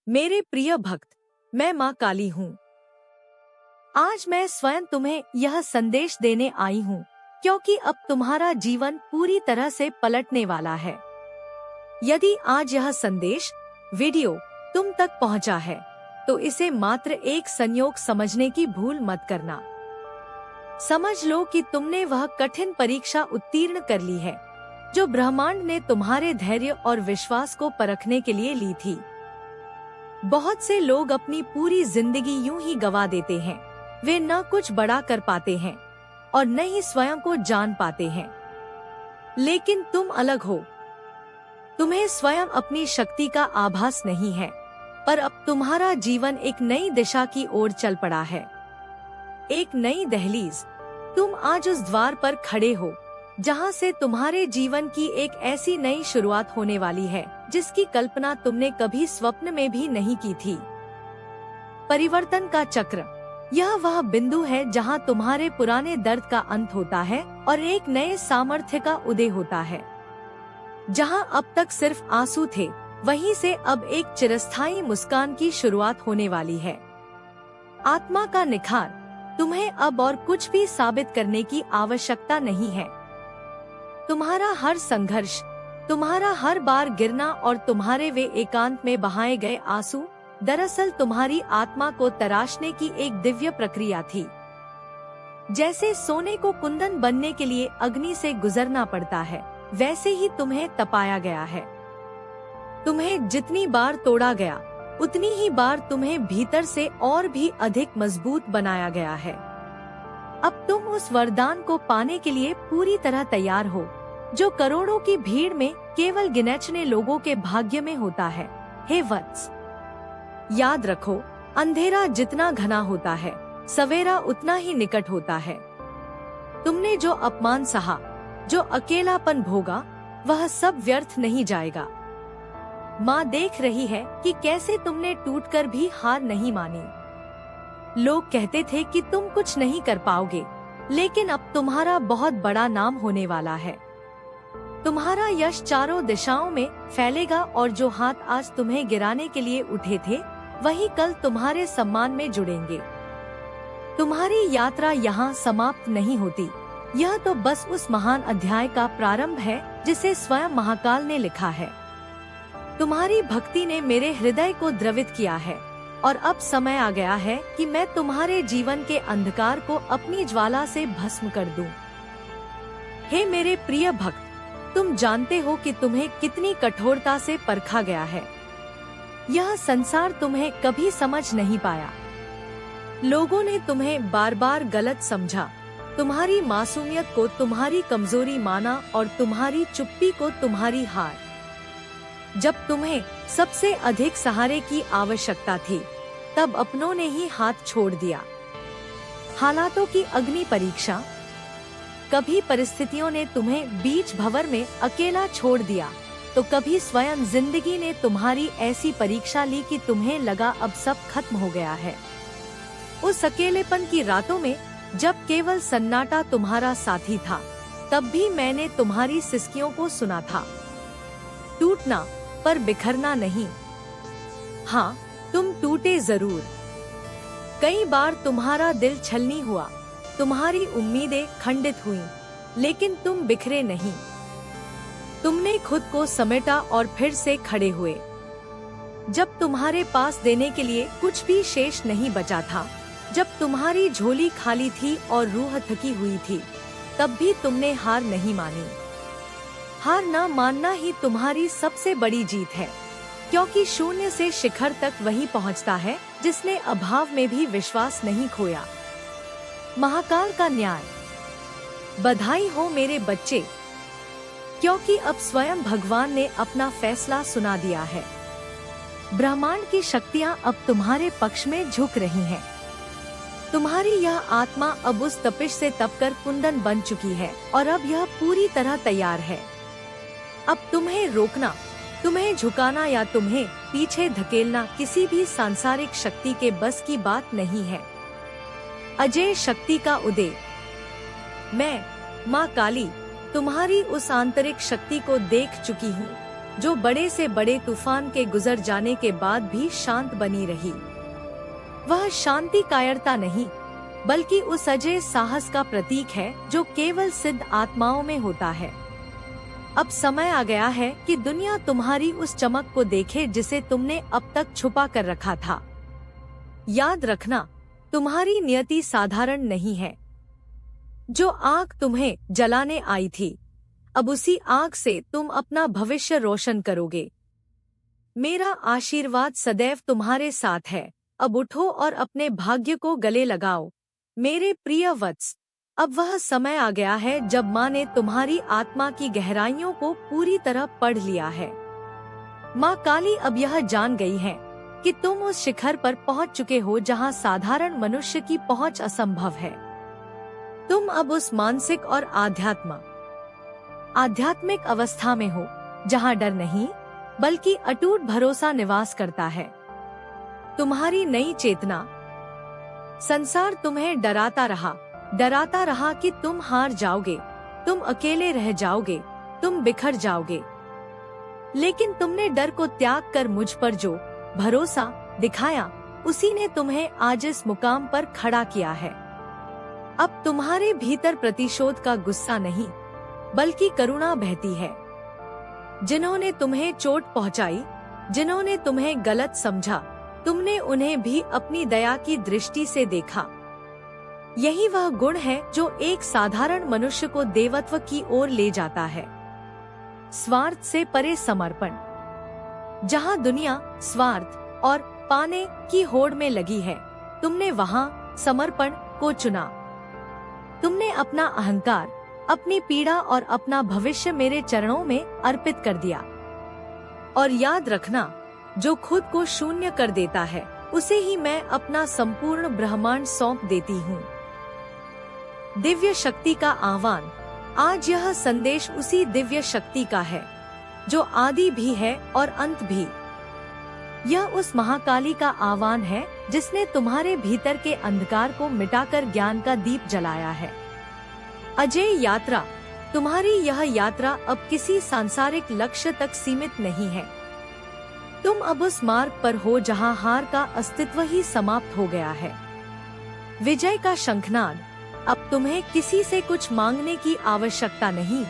मेरे प्रिय भक्त, मैं माँ काली हूँ। आज मैं स्वयं तुम्हें यह संदेश देने आई हूँ, क्योंकि अब तुम्हारा जीवन पूरी तरह से पलटने वाला है। यदि आज यह संदेश, वीडियो तुम तक पहुँचा है, तो इसे मात्र एक संयोग समझने की भूल मत करना। समझ लो कि तुमने वह कठिन परीक्षा उत्तीर्ण कर ली है, जो ब्रह्मांड ने तुम्हारे धैर्य और विश्वास को परखने के लिए ली थी। बहुत से लोग अपनी पूरी जिंदगी यूं ही गवा देते हैं। वे न कुछ बड़ा कर पाते हैं और न ही स्वयं को जान पाते हैं। लेकिन तुम अलग हो। तुम्हें स्वयं अपनी शक्ति का आभास नहीं है, पर अब तुम्हारा जीवन एक नई दिशा की ओर चल पड़ा है। एक नई दहलीज। तुम आज उस द्वार पर खड़े हो, जहां से तुम्हारे जीवन की एक ऐसी नई शुरुआत होने वाली है, जिसकी कल्पना तुमने कभी स्वप्न में भी नहीं की थी। परिवर्तन का चक्र। यह वह बिंदु है जहां तुम्हारे पुराने दर्द का अंत होता है और एक नए सामर्थ्य का उदय होता है। जहां अब तक सिर्फ आंसू थे, वहीं से अब एक चिरस्थायी मुस्कान की शुरुआत होने वाली है। आत्मा का निखार। तुम्हें अब और कुछ भी साबित करने की आवश्यकता नहीं है। तुम्हारा हर संघर्ष, तुम्हारा हर बार गिरना और तुम्हारे वे एकांत में बहाए गए आंसू, दरअसल तुम्हारी आत्मा को तराशने की एक दिव्य प्रक्रिया थी। जैसे सोने को कुंदन बनने के लिए अग्नि से गुजरना पड़ता है, वैसे ही तुम्हें तपाया गया है। तुम्हें जितनी बार तोड़ा गया, उतनी ही बार तुम्हें भीतर से और भी अधिक मजबूत बनाया गया है। अब तुम उस वरदान को पाने के लिए पूरी तरह तैयार हो, जो करोड़ों की भीड़ में केवल गिने-चुने लोगों के भाग्य में होता है। हे वत्स, याद रखो, अंधेरा जितना घना होता है, सवेरा उतना ही निकट होता है। तुमने जो अपमान सहा, जो अकेलापन भोगा, वह सब व्यर्थ नहीं जाएगा। माँ देख रही है कि कैसे तुमने टूटकर भी हार नहीं मानी। लोग कहते थे कि तुम कुछ नहीं कर पाओगे, लेकिन अब तुम्हारा बहुत बड़ा नाम होने वाला है। तुम्हारा यश चारों दिशाओं में फैलेगा और जो हाथ आज तुम्हें गिराने के लिए उठे थे, वही कल तुम्हारे सम्मान में जुड़ेंगे। तुम्हारी यात्रा यहाँ समाप्त नहीं होती। यह तो बस उस महान अध्याय का प्रारंभ है, जिसे स्वयं महाकाल ने लिखा है। तुम्हारी भक्ति ने मेरे हृदय को द्रवित किया है, और अब समय आ गया है कि मैं तुम्हारे जीवन के अंधकार को अपनी ज्वाला से भस्म कर दूं। हे मेरे प्रिय भक्त, तुम जानते हो कि तुम्हें कितनी कठोरता से परखा गया है। यह संसार तुम्हें कभी समझ नहीं पाया। लोगों ने तुम्हें बार बार गलत समझा, तुम्हारी मासूमियत को तुम्हारी कमजोरी माना और तुम्हारी चुप्पी को तुम्हारी हार। जब तुम्हें सबसे अधिक सहारे की आवश्यकता थी, तब अपनों ने ही हाथ छोड़ दिया। हालातों की अग्नि परीक्षा। कभी परिस्थितियों ने तुम्हें बीच भंवर में अकेला छोड़ दिया, तो कभी स्वयं जिंदगी ने तुम्हारी ऐसी परीक्षा ली कि तुम्हें लगा अब सब खत्म हो गया है। उस अकेलेपन की रातों में, जब केवल सन्नाटा तुम्हारा साथी था, तब भी मैंने तुम्हारी सिसकियों को सुना था। टूटना, पर बिखरना नहीं। हाँ, तुम टूटे जरूर। कई बार तुम्हारा दिल छलनी हुआ, तुम्हारी उम्मीदें खंडित हुईं, लेकिन तुम बिखरे नहीं। तुमने खुद को समेटा और फिर से खड़े हुए। जब तुम्हारे पास देने के लिए कुछ भी शेष नहीं बचा था, जब तुम्हारी झोली खाली थी और रूह थकी हुई थी, तब भी तुमने हार नहीं मानी। हार न मानना ही तुम्हारी सबसे बड़ी जीत है, क्योंकि शून्य से शिखर तक वही पहुंचता है जिसने अभाव में भी विश्वास नहीं खोया। महाकाल का न्याय। बधाई हो मेरे बच्चे, क्योंकि अब स्वयं भगवान ने अपना फैसला सुना दिया है। ब्रह्मांड की शक्तियां अब तुम्हारे पक्ष में झुक रही हैं। तुम्हारी यह आत्मा अब उस तपिश से तपकर कुंदन बन चुकी है और अब यह पूरी तरह तैयार है। अब तुम्हें रोकना, तुम्हें झुकाना या तुम्हें पीछे धकेलना किसी भी सांसारिक शक्ति के बस की बात नहीं है। अजय शक्ति का उदय। मैं, माँ काली, तुम्हारी उस आंतरिक शक्ति को देख चुकी हूँ, जो बड़े से बड़े तूफान के गुजर जाने के बाद भी शांत बनी रही। वह शांति कायरता नहीं, बल्कि उस अजय साहस का प्रतीक है जो केवल सिद्ध आत्माओं में होता है। अब समय आ गया है कि दुनिया तुम्हारी उस चमक को देखे जिसे तुमने अब तक छुपा कर रखा था। याद रखना, तुम्हारी नियति साधारण नहीं है। जो आग तुम्हें जलाने आई थी, अब उसी आग से तुम अपना भविष्य रोशन करोगे। मेरा आशीर्वाद सदैव तुम्हारे साथ है। अब उठो और अपने भाग्य को गले लगाओ। मेरे प्रिय वत्स, अब वह समय आ गया है जब माँ ने तुम्हारी आत्मा की गहराइयों को पूरी तरह पढ़ लिया है। माँ काली अब यह जान गई है कि तुम उस शिखर पर पहुँच चुके हो जहाँ साधारण मनुष्य की पहुँच असंभव है। तुम अब उस मानसिक और आध्यात्मिक अवस्था में हो जहाँ डर नहीं, बल्कि अटूट भरोसा निवास करता है। तुम्हारी नई चेतना। संसार तुम्हें डराता रहा कि तुम हार जाओगे, तुम अकेले रह जाओगे, तुम बिखर जाओगे। लेकिन तुमने डर को त्याग कर मुझ पर जो भरोसा दिखाया, उसी ने तुम्हें आज इस मुकाम पर खड़ा किया है। अब तुम्हारे भीतर प्रतिशोध का गुस्सा नहीं, बल्कि करुणा बहती है। जिन्होंने तुम्हें चोट पहुंचाई, जिन्होंने तुम्हें गलत समझा, तुमने उन्हें भी अपनी दया की दृष्टि से देखा। यही वह गुण है जो एक साधारण मनुष्य को देवत्व की ओर ले जाता है। स्वार्थ से परे समर्पण। जहाँ दुनिया स्वार्थ और पाने की होड़ में लगी है, तुमने वहाँ समर्पण को चुना। तुमने अपना अहंकार, अपनी पीड़ा और अपना भविष्य मेरे चरणों में अर्पित कर दिया। और याद रखना, जो खुद को शून्य कर देता है, उसे ही मैं अपना संपूर्ण ब्रह्मांड सौंप देती हूँ। दिव्य शक्ति का आह्वान। आज यह संदेश उसी दिव्य शक्ति का है जो आदि भी है और अंत भी। यह उस महाकाली का आह्वान है जिसने तुम्हारे भीतर के अंधकार को मिटाकर ज्ञान का दीप जलाया है। अजय यात्रा। तुम्हारी यह यात्रा अब किसी सांसारिक लक्ष्य तक सीमित नहीं है। तुम अब उस मार्ग पर हो जहां हार का अस्तित्व ही समाप्त हो गया है। विजय का शंखनाद। अब तुम्हें किसी से कुछ मांगने की आवश्यकता नहीं,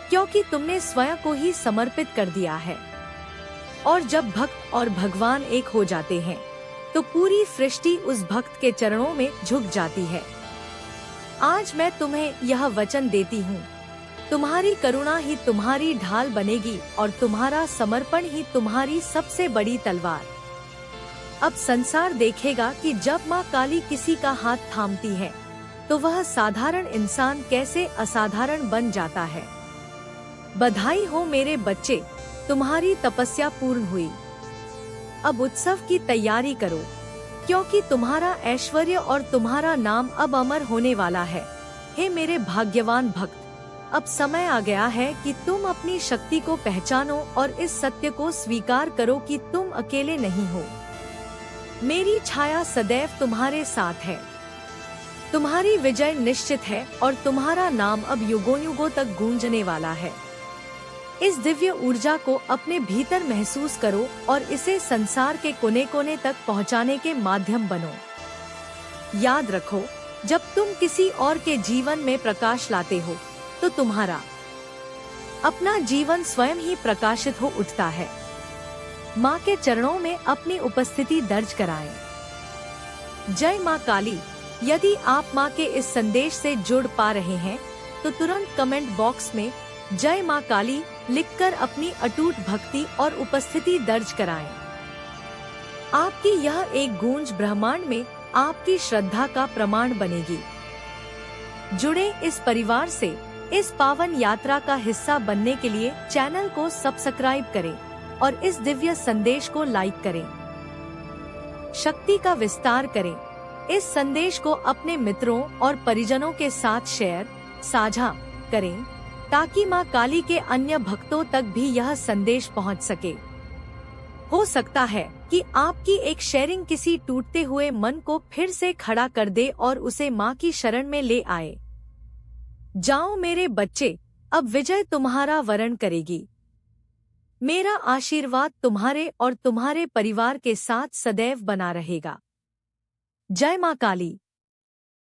क्योंकि तुमने स्वयं को ही समर्पित कर दिया है। और जब भक्त और भगवान एक हो जाते हैं, तो पूरी सृष्टि उस भक्त के चरणों में झुक जाती है। आज मैं तुम्हें यह वचन देती हूँ, तुम्हारी करुणा ही तुम्हारी ढाल बनेगी और तुम्हारा समर्पण ही तुम्हारी सबसे बड़ी तलवार। अब संसार देखेगा कि जब माँ काली किसी का हाथ थामती है, तो वह साधारण इंसान कैसे असाधारण बन जाता है। बधाई हो मेरे बच्चे, तुम्हारी तपस्या पूर्ण हुई। अब उत्सव की तैयारी करो, क्योंकि तुम्हारा ऐश्वर्य और तुम्हारा नाम अब अमर होने वाला है। हे मेरे भाग्यवान भक्त, अब समय आ गया है कि तुम अपनी शक्ति को पहचानो और इस सत्य को स्वीकार करो कि तुम अकेले नहीं हो। मेरी छाया सदैव तुम्हारे साथ है। तुम्हारी विजय निश्चित है और तुम्हारा नाम अब युगों युगों तक गूंजने वाला है। इस दिव्य ऊर्जा को अपने भीतर महसूस करो और इसे संसार के कोने कोने तक पहुंचाने के माध्यम बनो। याद रखो, जब तुम किसी और के जीवन में प्रकाश लाते हो, तो तुम्हारा अपना जीवन स्वयं ही प्रकाशित हो उठता है। माँ के चरणों में अपनी उपस्थिति दर्ज कराएं। जय माँ काली। यदि आप माँ के इस संदेश से जुड़ पा रहे हैं, तो तुरंत कमेंट बॉक्स में जय माँ काली लिखकर अपनी अटूट भक्ति और उपस्थिति दर्ज कराएं। आपकी यह एक गूंज ब्रह्मांड में आपकी श्रद्धा का प्रमाण बनेगी। जुड़े इस परिवार से इस पावन यात्रा का हिस्सा बनने के लिए चैनल को सब्सक्राइब करें और इस दिव्य संदेश को लाइक करें। शक्ति का विस्तार करें। इस संदेश को अपने मित्रों और परिजनों के साथ शेयर साझा करें, ताकि माँ काली के अन्य भक्तों तक भी यह संदेश पहुँच सके। हो सकता है कि आपकी एक शेयरिंग किसी टूटते हुए मन को फिर से खड़ा कर दे और उसे माँ की शरण में ले आए। जाओ मेरे बच्चे, अब विजय तुम्हारा वरण करेगी। मेरा आशीर्वाद तुम्हारे और तुम्हारे परिवार के साथ सदैव बना रहेगा। जय मां काली।